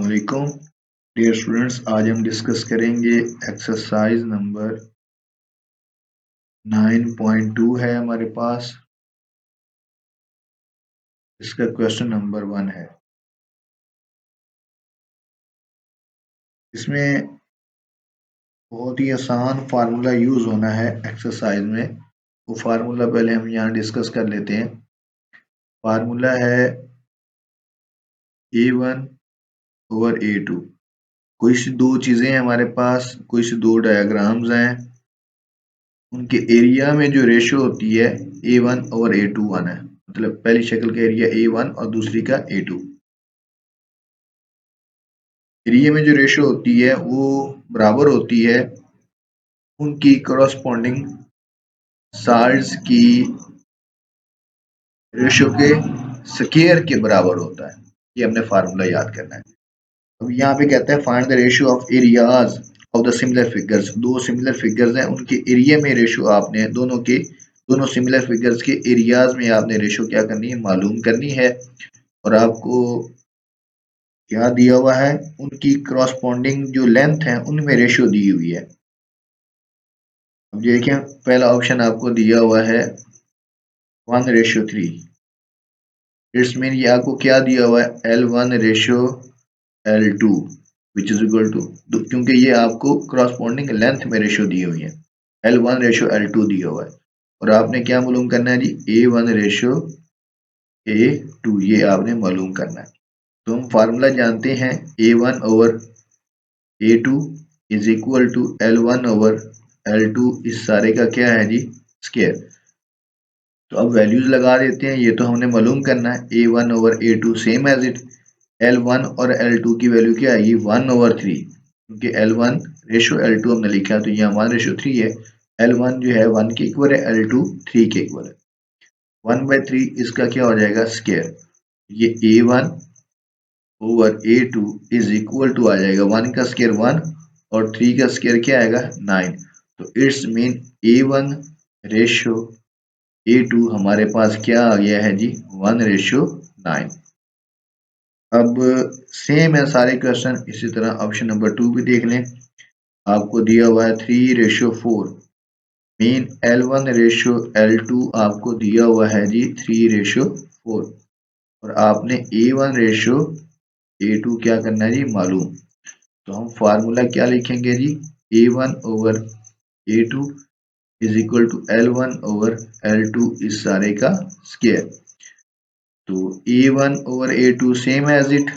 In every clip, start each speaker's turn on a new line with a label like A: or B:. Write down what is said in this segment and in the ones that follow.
A: अस्सलामुअलैकुम dear students. आज हम डिस्कस करेंगे एक्सरसाइज नंबर 9.2 है हमारे पास। इसका क्वेश्चन नंबर 1 है। इसमें बहुत ही आसान फार्मूला यूज होना है एक्सरसाइज में। वो फार्मूला पहले हम यहाँ डिस्कस कर लेते हैं। फार्मूला है A1 ओवर A2। कुछ दो चीजें हमारे पास, कुछ दो डायग्राम्स हैं, उनके एरिया में जो रेशो होती है A1 ओवर A2 1 है। मतलब पहली शक्ल का एरिया A1 और दूसरी का A2। एरिया में जो रेशो होती है वो बराबर होती है उनकी करस्पॉन्डिंग साइड्स की रेशो के स्क्वायर के बराबर होता है। ये हमने फार्मूला याद करना है। अब यहाँ पे कहता है find the ratio of areas of the similar figures. दो सिमिलर फिगर्स हैं, उनके एरिया में रेशो आपने दोनों सिमिलर फिगर्स के एरियाज में आपने रेशो क्या करनी है, मालूम करनी है। और आपको क्या दिया हुआ है, उनकी करस्पॉन्डिंग जो लेंथ है उनमें रेशियो दी हुई है। अब देखें, पहला ऑप्शन आपको दिया हुआ है 1:3। इट्स मीन ये आपको क्या दिया हुआ है, L1:L2 which is equal to, क्योंकि ये आपको करस्पॉन्डिंग लेंथ में रेशियो दी हुई है। L1:L2 दिया हुआ है और आपने क्या मालूम करना है जी, A1:A2 ये आपने मालूम करना है। तो हम फार्मूला जानते हैं A1/A2 is equal to L1/L2 इस सारे का क्या है जी, स्क्वायर। तो अब वैल्यूज लगा देते हैं। ये तो हमने मालूम करना है A1/A2 same as it. L1 और L2 की वैल्यू क्या आएगी 1/3, क्योंकि L1:L2 हमने लिखा है तो यहाँ 1:3 है। L1 जो है 1 के इक्वल है, L2 3 के इक्वल है। 1/3 इसका क्या हो जाएगा, स्क्वायर। ये A1/A2 इज इक्वल टू आ जाएगा 1 का स्क्वायर 1 और 3 का स्क्वायर क्या आएगा 9। तो इट्स मीन A1:A2 हमारे पास क्या आ गया है जी, 1:9। अब सेम है सारे क्वेश्चन, इसी तरह ऑप्शन नंबर 2 भी देख लें। आपको दिया हुआ है 3:4। मीन L1:L2 आपको दिया हुआ है जी 3:4 और आपने A1:A2 क्या करना है जी, मालूम। तो हम फार्मूला क्या लिखेंगे जी, A1/A2 is equal to L1/L2 इस सारे का स्क्वायर। तो A1/A2 same as it,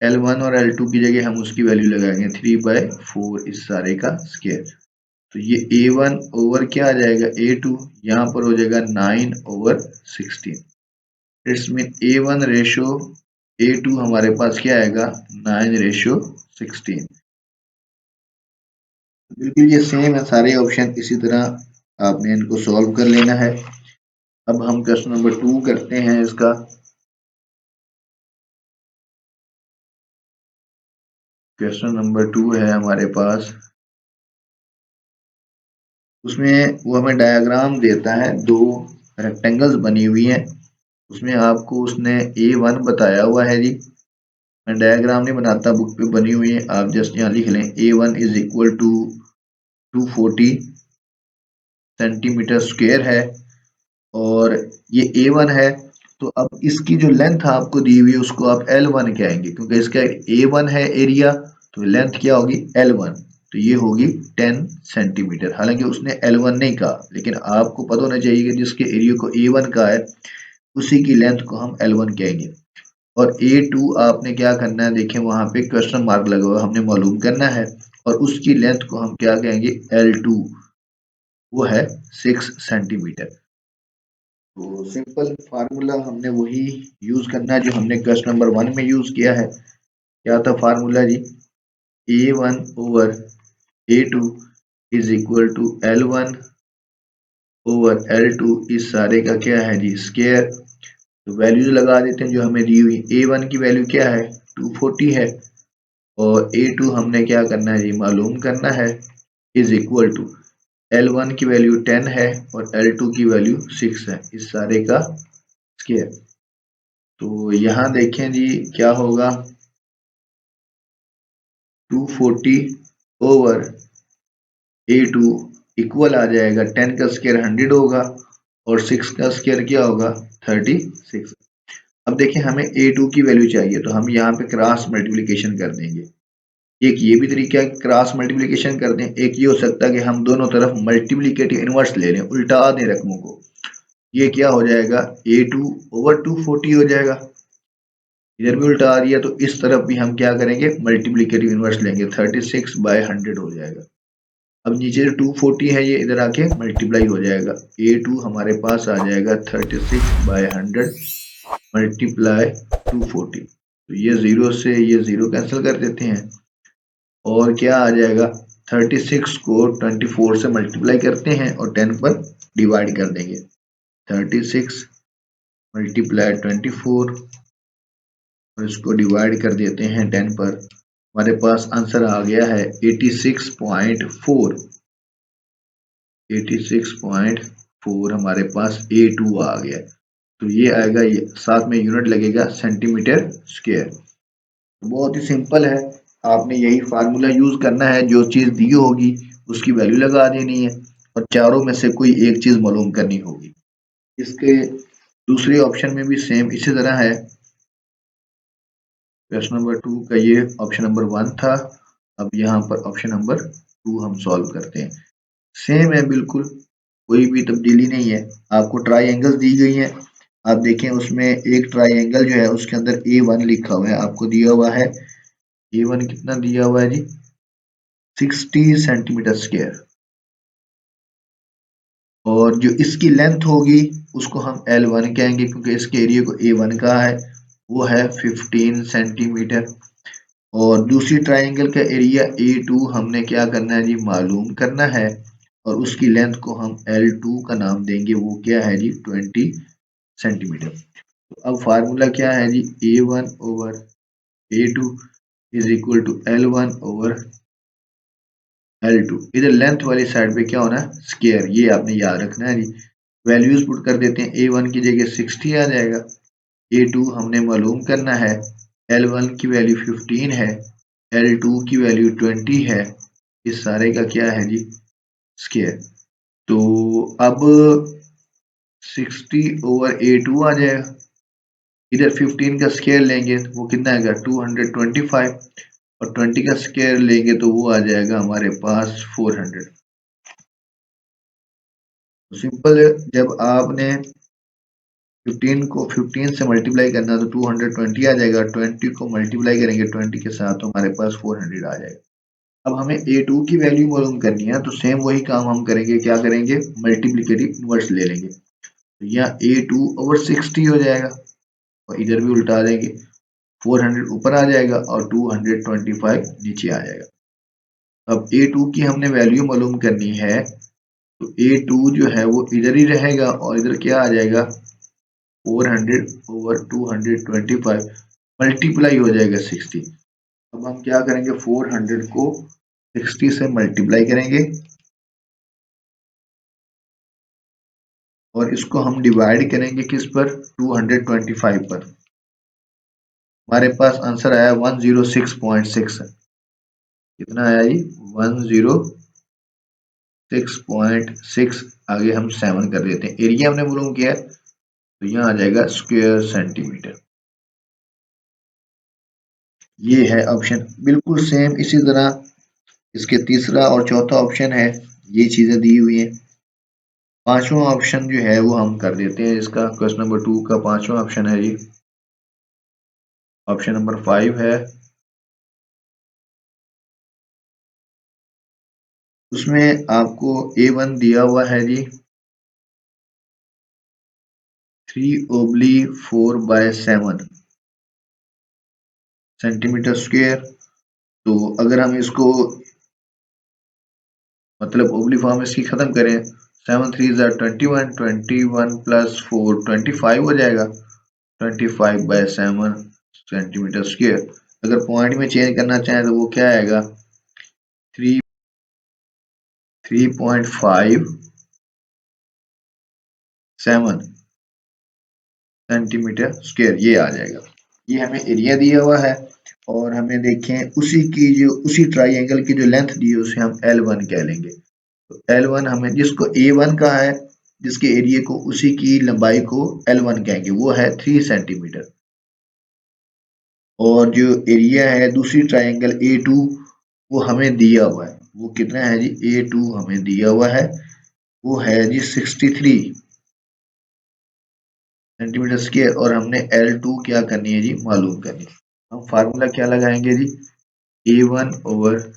A: L1 और L2 की जगह हम उसकी वैल्यू लगाएंगे 3/4 इस सारे का स्क्वायर। तो ये A1 ओवर क्या आ जाएगा A2, यहाँ पर हो जाएगा 9/16। इट्स मीन A1:A2 हमारे पास क्या आएगा 9:16। बिल्कुल ये सेम है सारे ऑप्शन, इसी तरह आपने इनको सॉल्व कर लेना है। अब हम क्वेश्चन नंबर 2 करते हैं इसका। क्वेश्चन नंबर 2 है हमारे पास, उसमें वो हमें डायग्राम देता है, दो रेक्टेंगल्स बनी हुई हैं, उसमें आपको उसने A1 बताया हुआ है जी। मैं डायग्राम नहीं बनाता, बुक पे बनी हुई है, आप जस्ट यहाँ लिख लें A1 is equal to 240 centimetre square है और ये A1 है। तो अब इसकी जो लेंथ आपको दी हुई है उसको आप L1 कहेंगे, क्योंकि इसका A1 है एरिया, तो लेंथ क्या होगी L1, तो ये होगी 10 सेंटीमीटर। हालांकि उसने L1 नहीं कहा, लेकिन आपको पता होना चाहिए कि जिसके एरिया को A1 का है उसी की लेंथ को हम L1 कहेंगे। और A2 आपने क्या करना है, देखें वहां पे क्वेश्चन मार्क लगा हुआ, हमने मालूम करना है और उसकी लेंथ को हम क्या कहेंगे L2, वो है 6 सेंटीमीटर। तो सिंपल फार्मूला हमने वही यूज करना है जो हमने क्वेश्चन नंबर 1 में यूज किया है। क्या था फार्मूला जी, A1/A2 is equal to L1/L2 इस सारे का क्या है जी, स्क्वायर। तो वैल्यूज लगा देते हैं जो हमें दी हुई। A1 की वैल्यू क्या है 240 है और A2 हमने क्या करना है जी, मालूम करना है, इज इक्वल टू L1 की वैल्यू 10 है और L2 की वैल्यू 6 है, इस सारे का स्क्वायर। तो यहाँ देखें जी क्या होगा, 240 ओवर A2 इक्वल आ जाएगा 10 का स्क्वायर 100 होगा और 6 का स्क्वायर क्या होगा 36। अब देखिए हमें A2 की वैल्यू चाहिए तो हम यहाँ पे क्रॉस मल्टीप्लिकेशन कर देंगे। एक ये भी तरीका है क्रॉस मल्टीप्लिकेशन कर दें, एक ये हो सकता है कि हम दोनों तरफ मल्टीप्लिकेटिव इनवर्स ले लें, उल्टा दें रकमों को। ये क्या हो जाएगा A2 ओवर 240 हो जाएगा, इधर भी उल्टा आ रही है तो इस तरफ भी हम क्या करेंगे मल्टीप्लिकेटिव इनवर्स लेंगे, 36/100 हो जाएगा। अब नीचे जो 240 है ये इधर आके मल्टीप्लाई हो जाएगा, A2 हमारे पास आ जाएगा 36/100 मल्टीप्लाई 240, तो ये जीरो से ये जीरो कैंसिल कर देते हैं और क्या आ जाएगा 36 को 24 से मल्टीप्लाई करते हैं और 10 पर डिवाइड कर देंगे, 36 मल्टीप्लाई 24 और इसको डिवाइड कर देते हैं 10 पर, हमारे पास आंसर आ गया है 86.4। 86.4 हमारे पास A2 आ गया, तो ये आएगा, ये साथ में यूनिट लगेगा सेंटीमीटर स्क्वायर। बहुत ही सिंपल है, आपने यही फार्मूला यूज करना है, जो चीज दी होगी उसकी वैल्यू लगा देनी है और चारों में से कोई एक चीज मालूम करनी होगी। इसके दूसरे ऑप्शन में भी सेम इसी तरह है। क्वेश्चन नंबर 2 का ये ऑप्शन नंबर 1 था, अब यहाँ पर ऑप्शन नंबर 2 हम सॉल्व करते हैं। सेम है बिल्कुल, कोई भी तब्दीली नहीं है। आपको ट्राइंगल्स दी गई हैं, आप देखें उसमें एक ट्राइंगल जो है उसके अंदर A1 लिखा हुआ है, आपको दिया हुआ है A1 कितना दिया हुआ है जी 60 सेंटीमीटर स्क्वायर, और जो इसकी लेंथ होगी उसको हम L1 कहेंगे क्योंकि इसके एरिया को A1 कहा है, वो है 15 सेंटीमीटर। और दूसरी ट्राइंगल का एरिया A2 हमने क्या करना है जी मालूम करना है और उसकी लेंथ को हम L2 का नाम देंगे, वो क्या है जी 20 सेंटीमीटर। तो अब फार्मूला क्या है जी A1 over A2 is equal to L1 over L2। इधर लेंथ वाली साइड पे क्या होना है स्क्वायर, ये आपने याद रखना है जी। वैल्यूज पुट कर देते हैं, A1 की जगह 60 आ जाएगा, A2 हमने मालूम करना है, L1 की वैल्यू 15 है, L2 की वैल्यू 20 है, इस सारे का क्या है जी स्क्वायर। तो अब 60 ओवर A2 आ जाएगा, इधर 15 का स्क्वायर लेंगे तो वो कितना आएगा 225 और 20 का स्क्वायर लेंगे तो वो आ जाएगा हमारे पास 400। सिंपल है, जब आपने 15 को 15 से मल्टीप्लाई करना तो 220 आ जाएगा, 20 को मल्टीप्लाई करेंगे 20 के साथ तो हमारे पास 400 आ जाएगा। अब हमें A2 की वैल्यू मालूम करनी है तो सेम वही काम हम करेंगे, क्या करेंगे मल्टीप्लिकेटिव इनवर्स ले लेंगे, तो यहाँ A2 ओवर 60 हो जाएगा और इधर भी उल्टा देंगे, 400 ऊपर आ जाएगा और 225 नीचे आ जाएगा। अब A2 की हमने वैल्यू मालूम करनी है तो A2 जो है वो इधर ही रहेगा और इधर क्या आ जाएगा 400 ओवर 225 मल्टीप्लाई हो जाएगा 60। अब हम क्या करेंगे 400 को 60 से मल्टीप्लाई करेंगे और इसको हम डिवाइड करेंगे किस पर 225 पर, हमारे पास आंसर आया 106.6। कितना आया जी 106.6, आगे हम 7 कर देते हैं, एरिया हमने मालूम किया है तो यहाँ आ जाएगा स्क्वायर सेंटीमीटर। ये है ऑप्शन बिल्कुल सेम इसी तरह, इसके तीसरा और चौथा ऑप्शन है, ये चीजें दी हुई हैं। पांचवा ऑप्शन जो है वो हम कर देते हैं, इसका क्वेश्चन नंबर 2 का पांचवा ऑप्शन है जी ऑप्शन नंबर 5 है, उसमें आपको A1 दिया हुआ है जी 3/4/7 सेंटीमीटर स्क्वायर। तो अगर हम इसको मतलब ओबली फॉर्म इसकी खत्म करें, 7 3 21, 21 प्लस 4 25 हो जाएगा, 25/7 सेंटीमीटर स्क्वायर। अगर पॉइंट में चेंज करना चाहें तो वो क्या आएगा 3.57 सेंटीमीटर स्क्वायर, ये आ जाएगा। ये हमें एरिया दिया हुआ है और हमें देखें उसी ट्राइंगल की जो लेंथ दी है उसे हम L1 कह लेंगे। तो L1 हमें जिसको A1 कहा है, जिसके एरिया को उसी की लंबाई को L1 कहेंगे, वो है 3 सेंटीमीटर। और जो एरिया है दूसरी ट्राइंगल A2 वो हमें दिया हुआ है, वो कितना है जी, A2 हमें दिया हुआ है, वो है जी 63 सेंटीमीटर स्क्वायर। और हमने L2 क्या करनी है जी, मालूम करनी है। हम फार्मूला क्या लगाएंगे जी, A1 over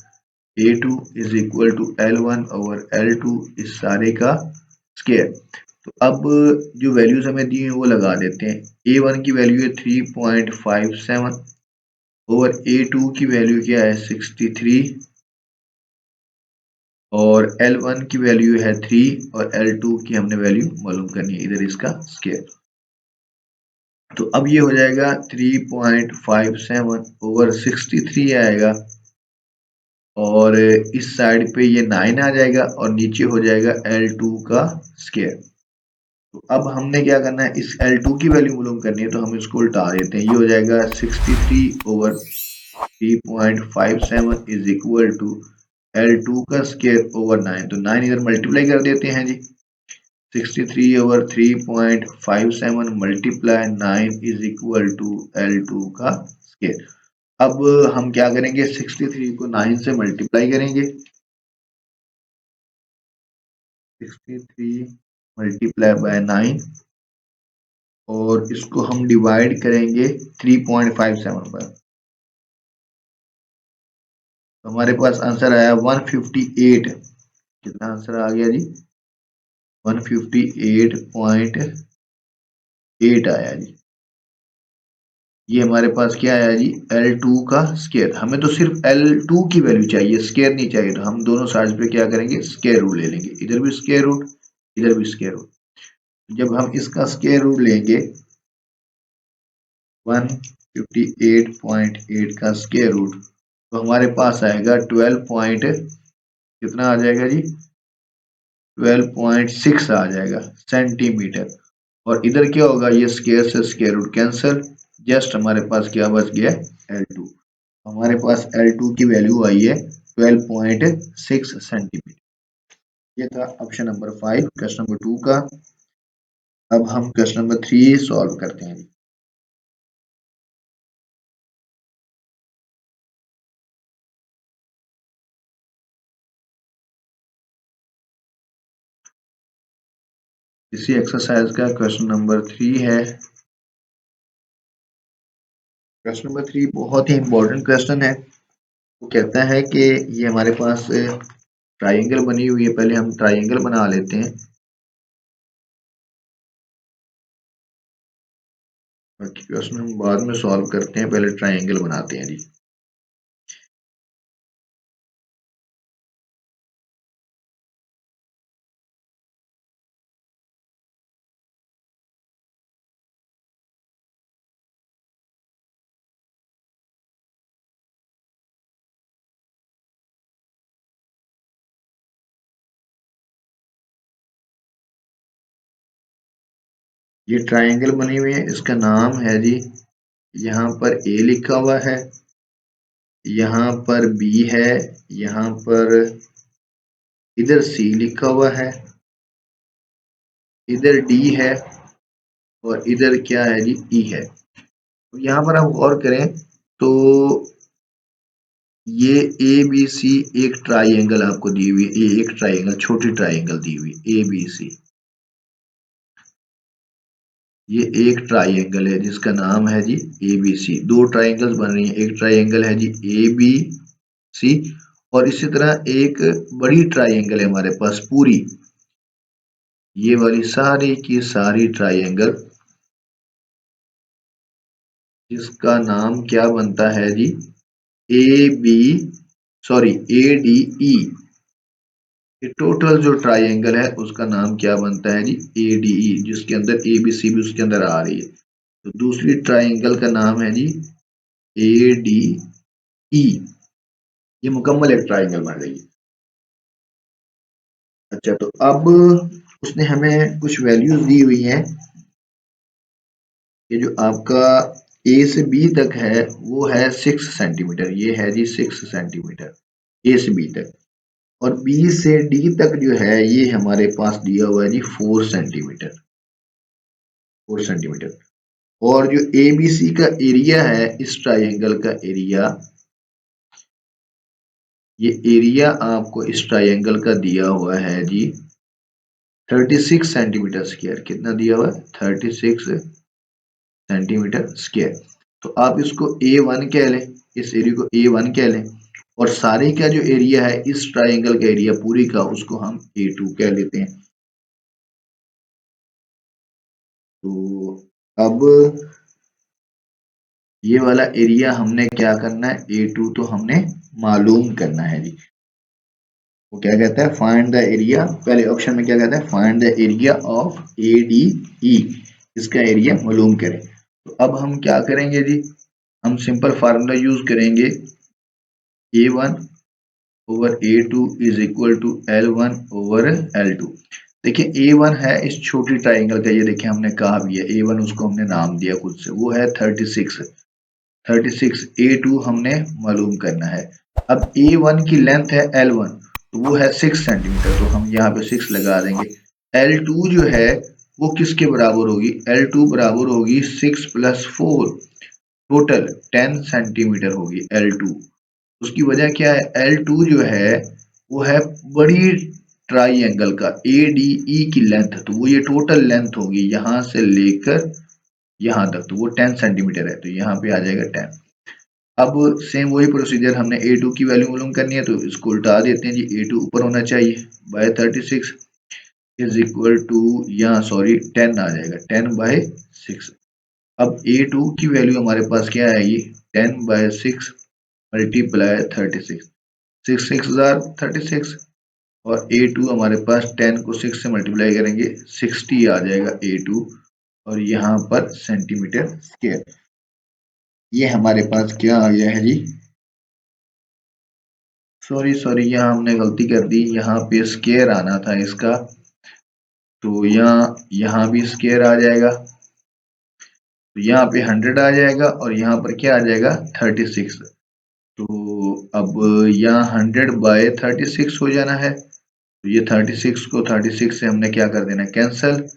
A: A2 is equal to L1 over L2 इस सारे का स्क्वायर। तो अब जो वैल्यूज हमें दी हैं वो लगा देते हैं। A1 की वैल्यू है 3.57 ओवर A2 की वैल्यू क्या है 63 और L1 की वैल्यू है 3 और L2 की हमने वैल्यू मालूम करनी है, इधर इसका स्क्वायर। तो अब ये हो जाएगा 3.57 ओवर 63 आएगा और इस साइड पे ये 9 आ जाएगा और नीचे हो जाएगा L2 का स्क्वायर। तो अब हमने क्या करना है, इस L2 की वैल्यू मालूम करनी है, तो हम इसको उल्टा देते हैं। ये हो जाएगा 63 over 3.57 is equal to L2 का स्क्वायर ओवर 9। तो 9 इधर मल्टीप्लाई कर देते हैं जी। 63 over 3.57 multiply 9 is equal to L2 का स्क्वायर। अब हम क्या करेंगे, 63 को 9 से मल्टीप्लाई करेंगे। 63 मल्टीप्लाई बाय 9 और इसको हम डिवाइड करेंगे 3.57 पर। तो हमारे पास आंसर आया 158। कितना आंसर आ गया जी, 158.8 आया जी। ये हमारे पास क्या आया जी, L2 का स्क्वायर। हमें तो सिर्फ L2 की वैल्यू चाहिए, स्क्वायर नहीं चाहिए। तो हम दोनों साइड पे क्या करेंगे, स्क्वायर रूट ले लेंगे। इधर भी स्क्वायर रूट, इधर भी स्क्वायर रूट। जब हम इसका स्क्वायर रूट लेंगे 158.8 का स्क्वायर रूट, तो हमारे पास आएगा 12 पॉइंट, कितना आ जाएगा जी, 12.6 आ जाएगा सेंटीमीटर। और इधर क्या होगा, ये स्क्वायर से स्क्वायर रूट कैंसिल, जस्ट हमारे पास क्या बच गया, L2। हमारे पास L2 की वैल्यू आई है 12.6 सेंटीमीटर। ये था ऑप्शन नंबर 5 क्वेश्चन नंबर 2 का। अब हम क्वेश्चन नंबर 3 सॉल्व करते हैं। इसी एक्सरसाइज का क्वेश्चन नंबर 3 है। क्वेश्चन नंबर 3 बहुत ही इंपॉर्टेंट क्वेश्चन है। वो कहता है कि ये हमारे पास ट्राइंगल बनी हुई है, पहले हम ट्राइंगल बना लेते हैं, बाकी क्वेश्चन हम बाद में सॉल्व करते हैं, पहले ट्राइंगल बनाते हैं जी। ये ट्राइंगल बनी हुई है, इसका नाम है जी, यहाँ पर ए लिखा हुआ है, यहाँ पर बी है, यहाँ पर इधर सी लिखा हुआ है, इधर डी है और इधर क्या है जी, ई है। तो यहाँ पर आप गौर करें तो ये ए बी सी एक ट्राइंगल आपको दी हुई है, ये एक ट्राइंगल, छोटी ट्राइंगल दी हुई ए बी सी। ये एक ट्राइंगल है जिसका नाम है जी ए बी सी। दो ट्राइंगल्स बन रही हैं, एक ट्राइंगल है जी ए बी सी और इसी तरह एक बड़ी ट्राइंगल है हमारे पास पूरी, ये वाली सारी की सारी ट्राइंगल, जिसका नाम क्या बनता है जी, A B sorry A D E. ये टोटल जो ट्राइंगल है उसका नाम क्या बनता है जी, ए डी ई, जिसके अंदर ए बी सी भी उसके अंदर आ रही है। तो दूसरी ट्राइंगल का नाम है जी ए डी ई। ये मुकम्मल एक ट्राइंगल बन रही है। अच्छा, तो अब उसने हमें कुछ वैल्यूज दी हुई हैं। ये जो आपका ए से बी तक है वो है 6 सेंटीमीटर, ये है जी 6 सेंटीमीटर ए से बी तक। और बी से डी तक जो है ये हमारे पास दिया हुआ है जी 4 सेंटीमीटर, 4 सेंटीमीटर। और जो ए बी सी का एरिया है, इस ट्राइंगल का एरिया, ये एरिया आपको इस ट्राइंगल का दिया हुआ है जी 36 सेंटीमीटर स्क्वायर। कितना दिया हुआ है? 36 सेंटीमीटर स्क्वायर। तो आप इसको A1 कह लें, इस एरिया को A1 कह लें, और सारे का जो एरिया है इस ट्राइंगल का एरिया पूरी का, उसको हम A2 कह लेते हैं। तो अब ये वाला एरिया हमने क्या करना है? A2 तो हमने मालूम करना है जी। वो क्या कहता है? फाइंड द एरिया, पहले ऑप्शन में क्या कहता है? Find the area of ADE, इसका एरिया मालूम करें। तो अब हम क्या करेंगे जी? हम सिंपल फार्मूला यूज करेंगे, A1 over A2 is equal to L1 over L2। देखिए A1 है इस छोटी ट्राइंगल का, ये देखिए हमने कहा भी है A1, उसको हमने नाम दिया खुद से, वो है 36। A2 हमने मालूम करना है। अब A1 की लेंथ है L1, तो वो है 6 सेंटीमीटर, तो हम यहाँ पे 6 लगा देंगे। L2 जो है वो किसके बराबर होगी? L2 बराबर होगी 6 प्लस 4, टोटल 10 सेंटीमीटर होगी L2। उसकी वजह क्या है? L2 जो है वो है बड़ी ट्राइंगल का ADE की लेंथ, तो वो ये टोटल लेंथ होगी यहाँ से लेकर यहाँ तक, तो वो 10 सेंटीमीटर है, तो यहाँ पे आ जाएगा 10। अब सेम वही प्रोसीजर, हमने A2 की वैल्यू मालूम करनी है, तो इसको उल्टा देते हैं जी। A2 ऊपर होना चाहिए बाय 36 इज इक्वल टू, यहाँ सॉरी 10 आ जाएगा, 10 बाय 6। अब A2 की वैल्यू हमारे पास क्या आएगी? 10 बाय 6 मल्टीप्लाई 36, 6 6 36, और A2 हमारे पास 10 को 6 से मल्टीप्लाई करेंगे 60 आ जाएगा A2, और यहाँ पर सेंटीमीटर स्क्वायर। ये हमारे पास क्या आ गया है जी? सॉरी सॉरी, यहाँ हमने गलती कर दी, यहाँ पे स्क्वायर आना था इसका, तो यहाँ भी स्क्वायर आ जाएगा, तो यहाँ पे 100 आ जाएगा, और यहाँ पर क्या आ जाएगा? 36। तो अब यहाँ 100 बाय 36 हो जाना है, तो ये 36 को 36 से हमने क्या कर देना? कैंसल।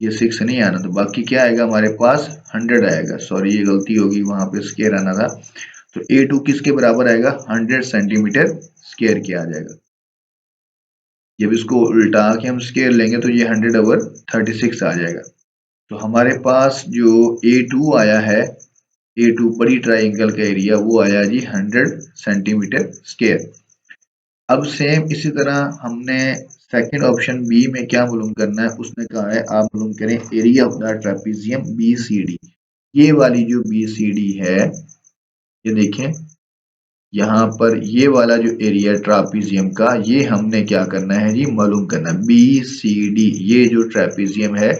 A: ये 6 नहीं आना, तो बाकी क्या आएगा हमारे पास? 100 आएगा। सॉरी ये गलती होगी, वहां पे स्क्वायर आना था। तो A2 किसके बराबर आएगा? 100 सेंटीमीटर स्क्वायर के आ जाएगा। जब इसको उल्टा के हम स्क्वायर लेंगे तो ये 100 ओवर 36 आ जाएगा। तो हमारे पास जो A2 आया है, A2 बड़ी ट्राइंगल का एरिया, वो आया जी 100 सेंटीमीटर स्क्वायर। अब सेम इसी तरह हमने सेकंड ऑप्शन बी में क्या मालूम करना है? उसने कहा है आप मालूम करें area of the trapezium BCD। ये वाली जो BCD है, ये देखें यहाँ पर ये वाला जो एरिया ट्रापीजियम का, ये हमने क्या करना है जी? मालूम करना है। BCD ये जो ट्रेपीजियम है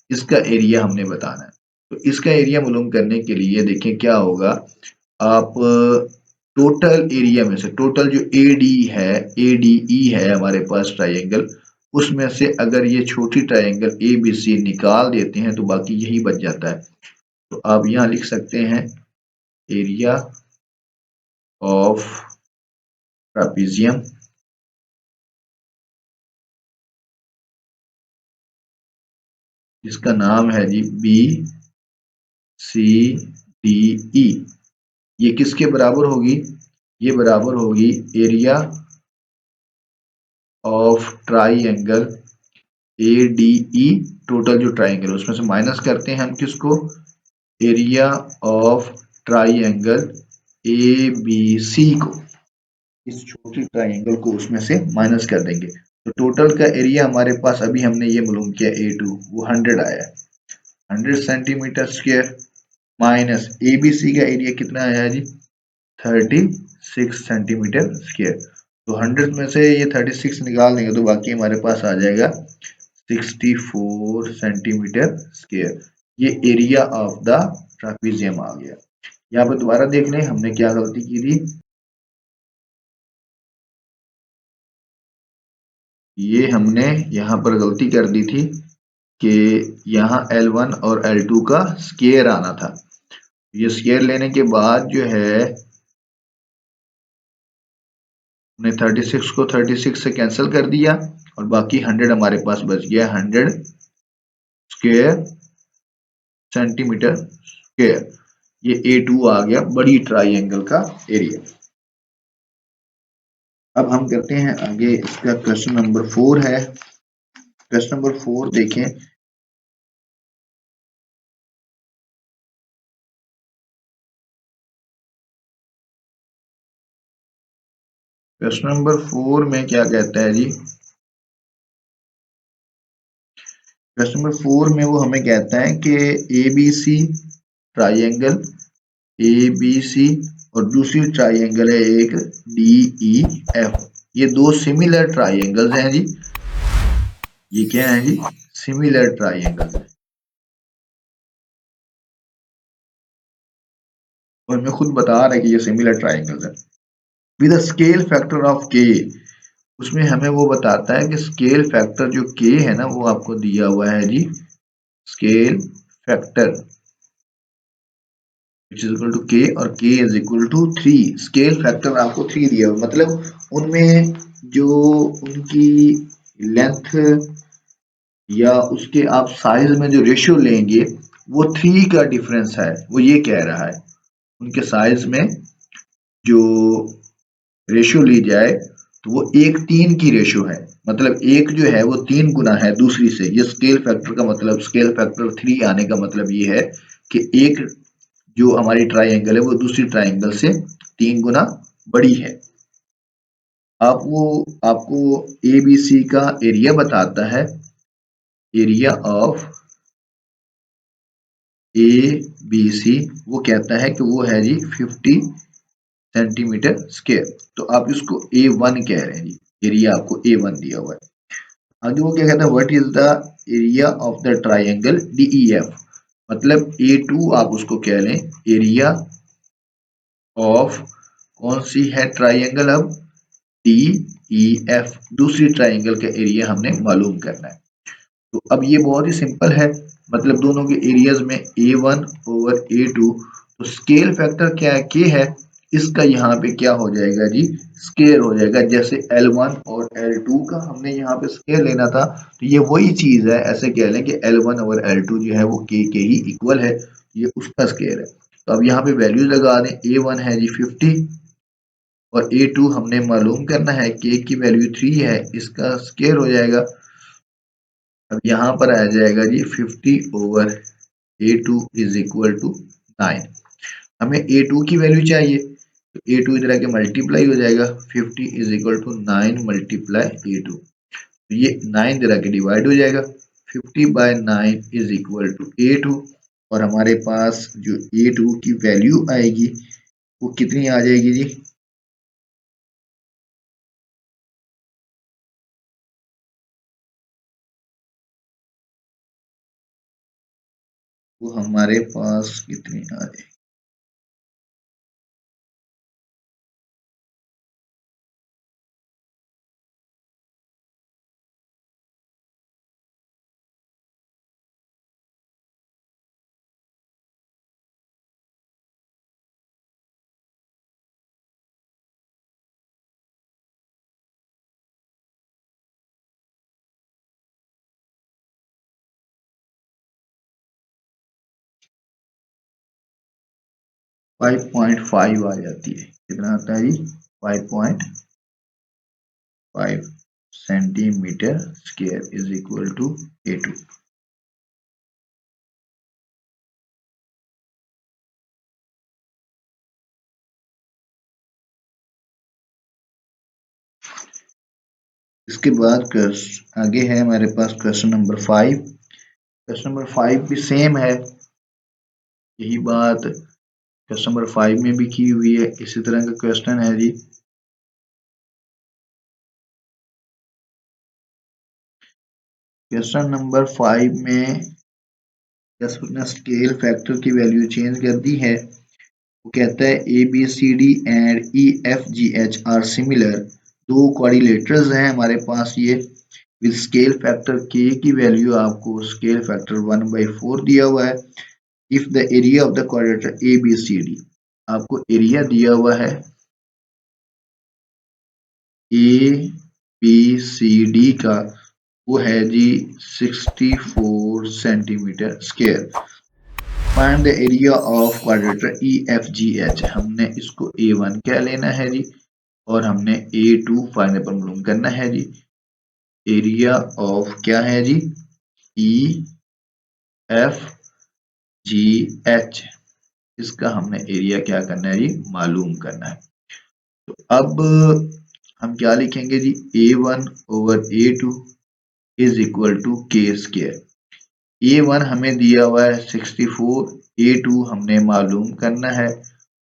A: इसका एरिया हमने बताना है। तो इसका एरिया मालूम करने के लिए देखें क्या होगा, आप टोटल एरिया में से, टोटल जो ADE है हमारे पास ट्राइंगल, उसमें से अगर ये छोटी ट्राइंगल ABC निकाल देते हैं तो बाकी यही बच जाता है। तो आप यहाँ लिख सकते हैं एरिया ऑफ ट्रापीजियम, जिसका नाम है जी BCDE। ये किसके बराबर होगी? ये बराबर होगी area of triangle ADE, total जो ट्राइंगल उसमें से माइनस करते हैं हम किसको? एरिया ऑफ ट्राइंगल ABC को, इस छोटी ट्राइंगल को उसमें से माइनस कर देंगे। तो टोटल का एरिया हमारे पास अभी हमने ये मालूम किया A2, वो 100 आया है, 100 सेंटीमीटर स्क्वायर, माइनस ABC का एरिया कितना आया है जी? 36 सेंटीमीटर स्क्वायर। तो 100 में से ये 36 निकाल देंगे तो बाकी हमारे पास आ जाएगा 64 सेंटीमीटर स्क्वायर। ये एरिया ऑफ द ट्रापीजियम आ गया। यहाँ पर दोबारा देख लें हमने क्या गलती की थी। ये हमने यहाँ पर गलती कर दी थी कि यहाँ L1 और L2 का स्क्वायर आना था, ये स्केयर लेने के बाद जो है हमने 36 को 36 से कैंसिल कर दिया और बाकी 100 हमारे पास बच गया, 100 स्क्वायर सेंटीमीटर स्क्वायर। ये A2 आ गया बड़ी ट्राइंगल का एरिया। अब हम करते हैं आगे, इसका क्वेश्चन नंबर 4 है। क्वेश्चन नंबर 4 देखें। क्वेश्चन नंबर 4 में क्या कहता है जी? क्वेश्चन नंबर 4 में वो हमें कहता है कि ABC ट्राइंगल ABC और दूसरी ट्राइंगल है एक DEF। ये दो सिमिलर ट्राइंगल्स हैं जी। ये क्या है जी? सिमिलर ट्राइंगल्स है। और हमें खुद बता रहा है कि ये सिमिलर ट्राइंगल्स है with a scale factor of K। उसमें हमें वो बताता है कि स्केल फैक्टर जो K है ना, वो आपको दिया हुआ है जी, scale factor which is equal to K और K is equal to 3। Scale factor आपको 3 दिया हुआ, मतलब उनमें जो उनकी लेंथ या उसके आप साइज में जो रेशियो लेंगे वो 3 का डिफरेंस है, वो ये कह रहा है। उनके साइज में जो रेशियो ली जाए तो वो 1:3 की रेशियो है, मतलब एक जो है वो 3 गुना है दूसरी से। ये स्केल फैक्टर का मतलब, स्केल फैक्टर 3 आने का मतलब ये है कि एक जो हमारी ट्राइंगल है वो दूसरी ट्राइंगल से 3 गुना बड़ी है। आपको ABC का एरिया बताता है, एरिया ऑफ ABC वो कहता है कि वो है जी 50 सेंटीमीटर स्क्वायर। तो आप इसको A1 कह रहे हैं जी, एरिया आपको A1 दिया हुआ है। आगे वो क्या कहता है, what is the area of the triangle DEF। मतलब A2 आप उसको कह लें एरिया ऑफ कौन सी है ट्राइंगल, अब DEF दूसरी ट्राइंगल का एरिया हमने मालूम करना है। तो अब ये बहुत ही सिंपल है, मतलब दोनों के एरियाज में A1 ओवर A2, तो स्केल फैक्टर क्या है, K है, इसका यहाँ पे क्या हो जाएगा जी, स्केयर हो जाएगा। जैसे L1 और L2 का हमने यहाँ पे स्केयर लेना था, तो ये वही चीज है, ऐसे कह लें कि L1 और L2 जो है वो K के ही इक्वल है, ये उसका स्केयर है। तो अब यहाँ पे वैल्यू लगा दें, A1 है जी 50 और A2 हमने मालूम करना है, K की वैल्यू 3 है, इसका स्केयर हो जाएगा। अब यहाँ पर आ जाएगा जी 50 over A2 is equal to 9। हमें A2 की वैल्यू चाहिए, तो A2 इधर आके मल्टीप्लाई हो जाएगा, 50 is equal to 9 multiply A2, तो ये 9 इधर आके डिवाइड हो जाएगा, 50/9 इज इक्वल टू A2। और हमारे पास जो A2 की वैल्यू आएगी वो कितनी आ जाएगी जी, वो हमारे पास कितनी आ जाएगी, फाइव 5.5 आ जाती है। कितना आता है जी, 5.5 centimetre square is equal to A2। इसके बाद आगे है हमारे पास क्वेश्चन नंबर 5। क्वेश्चन नंबर 5 भी सेम है, यही बात क्वेश्चन नंबर 5 में भी की हुई है, इसी तरह का क्वेश्चन है जी। क्वेश्चन नंबर 5 में जस्ट उसने स्केल फैक्टर की वैल्यू चेंज कर दी है। वो कहता है ABCD and EFGH are similar. दो क्वाड्रिलेटरल्स हैं हमारे पास ये, विद स्केल फैक्टर K की वैल्यू आपको स्केल फैक्टर 1/4 दिया हुआ है। If the area of the quadrilateral A B C D, आपको एरिया दिया हुआ है ए बी सी डी का, वो है जी 64 centimetre square. Find the area of क्वाड्रेटर E F G H, हमने इसको A1 क्या लेना है जी, और हमने A2 फाइंड पर मालूम करना है जी। एरिया ऑफ क्या है जी, ई एफ जी एच, इसका हमने एरिया क्या करना है जी, मालूम करना है। तो अब हम क्या लिखेंगे जी, A1 over A2 is equal to K square. A1 हमें दिया हुआ है 64, A2 हमने मालूम करना है,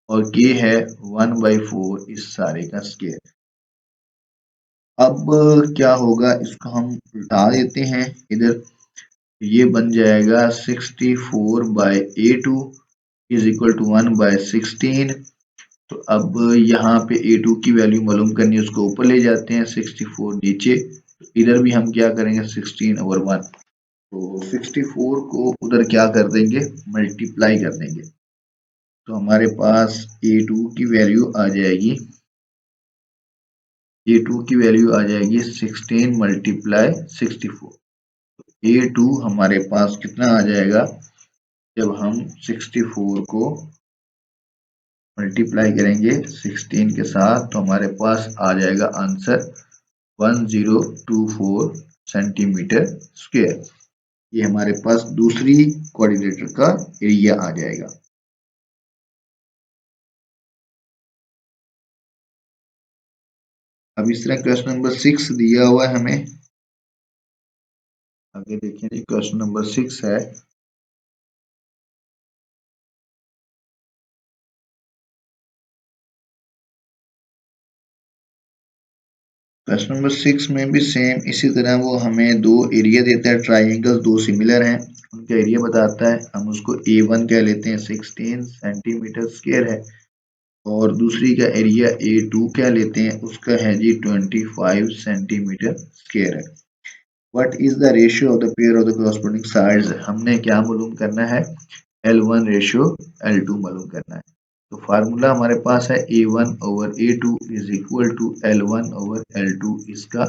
A: और K है 1/4 इस सारे का स्क्वायर। अब क्या होगा, इसको हम उल्टा देते हैं इधर, ये बन जाएगा 64/A2 इज इक्वल टू 1/16। तो अब यहाँ पे A2 की वैल्यू मालूम करनी है, उसको ऊपर ले जाते हैं, 64 नीचे, इधर भी हम क्या करेंगे 16/1, तो 64 को उधर क्या कर देंगे, मल्टीप्लाई कर देंगे। तो हमारे पास A2 की वैल्यू आ जाएगी, A2 की वैल्यू आ जाएगी 16 मल्टीप्लाई 64। A2 हमारे पास कितना आ जाएगा, जब हम 64 को मल्टीप्लाई करेंगे 16 के साथ, तो हमारे पास आ जाएगा आंसर 1024 सेंटीमीटर स्क्वायर। ये हमारे पास दूसरी क्वाड्रिलेटरल का एरिया आ जाएगा। अब इस तरह क्वेश्चन नंबर 6 दिया हुआ है हमें, आगे देखें जी, क्वेश्चन नंबर 6 है, क्वेश्चन नंबर 6 में भी सेम इसी तरह वो हमें दो एरिया देता है, ट्राइंगल दो सिमिलर हैं, उनका एरिया बताता है, हम उसको A1 कह लेते हैं, 16 सेंटीमीटर स्क्वायर है, और दूसरी का एरिया A2 क्या लेते हैं, उसका है जी 25 सेंटीमीटर स्क्वायर है। What is the ratio of the pair of the corresponding sides, हमने क्या मालूम करना है, L1 रेशियो L2 मालूम करना है। तो फार्मूला हमारे पास है A1 over A2 is equal to L1 over L2 इसका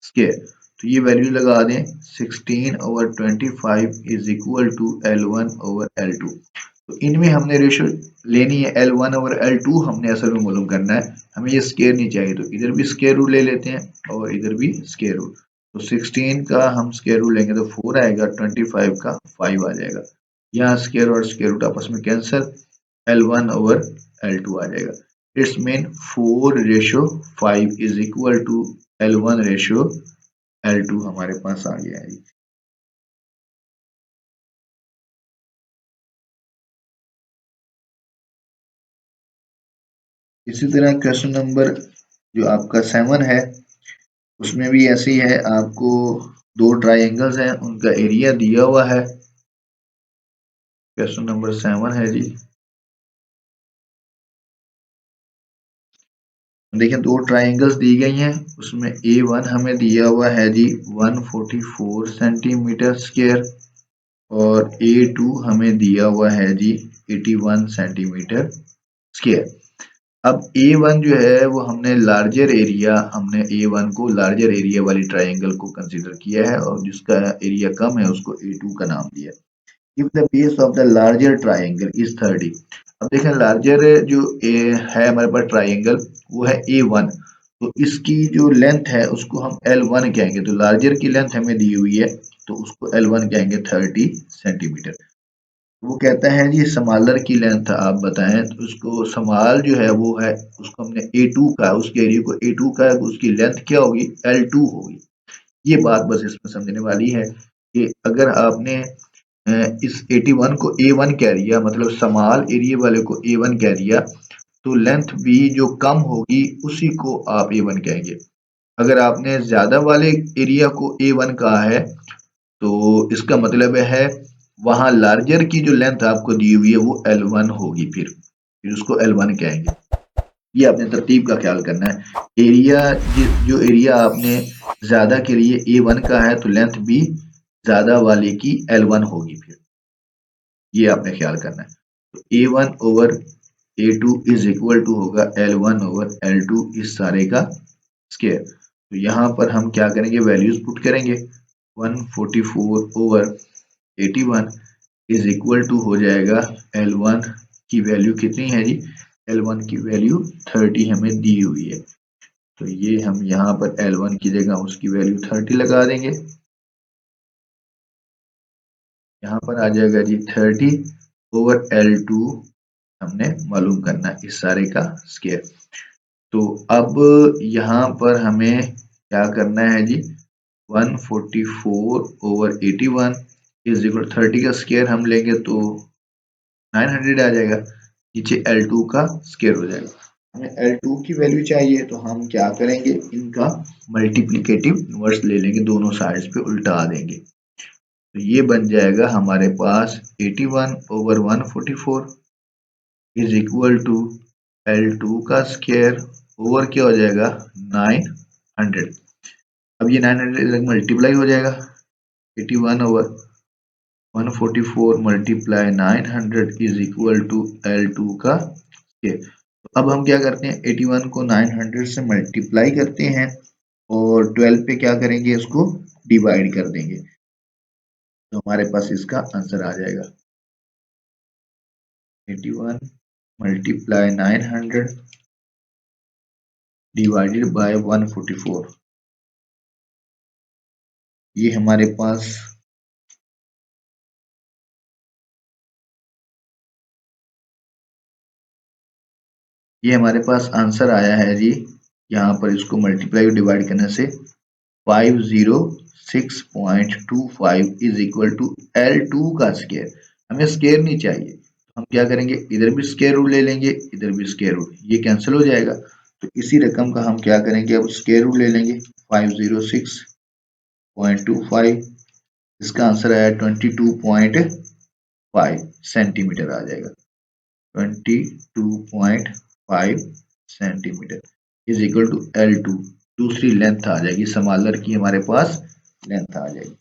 A: स्क्वायर। तो ये वैल्यू लगा दें, 16 over 25 is equal to L1 over L2। तो इनमें हमने रेशियो लेनी है, L1 ओवर L2 हमने असल में मालूम करना है, हमें ये स्क्वायर नहीं चाहिए, तो इधर भी स्क्वायर रूट ले लेते हैं और इधर भी स्क्वायर रूट। तो 16 का हम स्क्वायर रूट लेंगे तो 4 आएगा, 25 का 5 आ जाएगा, यहाँ स्क्वायर और स्क्वायर रूट आपस में कैंसिल, L1 ओवर L2 आ जाएगा। It's mean 4 ratio 5 is equal to L1 ratio L2 हमारे पास आ गया है। इसी तरह क्वेश्चन नंबर जो आपका 7 है, उसमें भी ऐसे ही है, आपको दो ट्राइंगल्स हैं, उनका एरिया दिया हुआ है। क्वेश्चन नंबर 7 है जी, देखिए दो ट्राइंगल्स दी गई हैं, उसमें A1 हमें दिया हुआ है जी 144 सेंटीमीटर स्क्वायर, और A2 हमें दिया हुआ है जी 81 सेंटीमीटर स्क्वायर। अब A1 जो है वो हमने लार्जर एरिया, हमने A1 को लार्जर एरिया वाली ट्राइंगल को कंसीडर किया है, और जिसका एरिया कम है उसको A2 का नाम दिया। If the base of the larger triangle is 30, अब देखें लार्जर जो है हमारे पास ट्राइंगल, वो है A1, तो इसकी जो लेंथ है उसको हम L1 कहेंगे, तो लार्जर की लेंथ हमें दी हुई है तो उसको L1 कहेंगे 30 सेंटीमीटर। वो कहता है जी स्मॉलर की लेंथ आप बताएं, तो उसको स्मॉल जो है वो है, उसको हमने A2 का, उसके एरिया को A2 का है, उसकी लेंथ क्या होगी, L2 होगी। ये बात बस इसमें समझने वाली है कि अगर आपने इस 81 को A1 कह दिया, मतलब स्मॉल एरिया वाले को A1 कह दिया, तो लेंथ भी जो कम होगी उसी को आप A1 कहेंगे। अगर आपने ज्यादा वाले एरिया को A1 कहा है, तो इसका मतलब है वहां लार्जर की जो लेंथ आपको दी हुई है वो L1 होगी, फिर उसको L1 कहेंगे। ये आपने तरतीब का ख्याल करना है, एरिया जो एरिया आपने ज्यादा के लिए A1 का है, तो लेंथ भी ज्यादा वाले की L1 होगी फिर। ये आपने ख्याल करना है। तो A1 over A2 is equal to होगा L1 ओवर L2 इस सारे का स्केयर। तो यहाँ पर हम क्या करेंगे, वैल्यूज पुट करेंगे। 144 ओवर 81 इज इक्वल टू हो जाएगा L1 की वैल्यू कितनी है जी, L1 की वैल्यू 30 हमें दी हुई है। तो ये हम यहाँ पर L1 की जगह उसकी वैल्यू 30 लगा देंगे। यहाँ पर आ जाएगा जी 30 ओवर L2 हमने मालूम करना है इस सारे का स्केयर। तो अब यहाँ पर हमें क्या करना है जी, 144 ओवर 81 इज इक्वल 30 का स्केयर हम लेंगे तो 900 आ जाएगा, नीचे L2 का स्केयर हो जाएगा। हमें L2 की वैल्यू चाहिए तो हम क्या करेंगे, इनका मल्टीप्लिकेटिव इनवर्स ले लेंगे, दोनों साइड्स पे उल्टा देंगे। तो ये बन जाएगा हमारे पास 81 over 144 is equal to L2 का स्केयर ओवर क्या हो जाएगा 900। अब ये 900 मल्टीप्लाई हो जाएगा, 81 over 144 multiply 900 is equal to L2 का स्केयर। तो अब हम क्या करते हैं, 81 को 900 से मल्टीप्लाई करते हैं और 12 पे क्या करेंगे, इसको डिवाइड कर देंगे। तो हमारे पास इसका आंसर आ जाएगा 81 मल्टीप्लाई 900 डिवाइडेड बाय 144। ये हमारे पास आंसर आया है जी। यहाँ पर इसको मल्टीप्लाई और डिवाइड करने से 506.25 इज इक्वल टू L2 का स्केयर। हमें स्केयर नहीं चाहिए, हम क्या करेंगे, इधर भी स्केयर रूट ले लेंगे, इधर भी स्केयर रूट, ये कैंसिल हो जाएगा। तो इसी रकम का हम क्या करेंगे, अब स्केयर रूट ले लेंगे 506.25। इसका आंसर आया 22.5 सेंटीमीटर आ जाएगा, 22.5 centimetre is equal to L2। दूसरी लेंथ आ जाएगी, समालर की हमारे पास लेंथ आ जाएगी।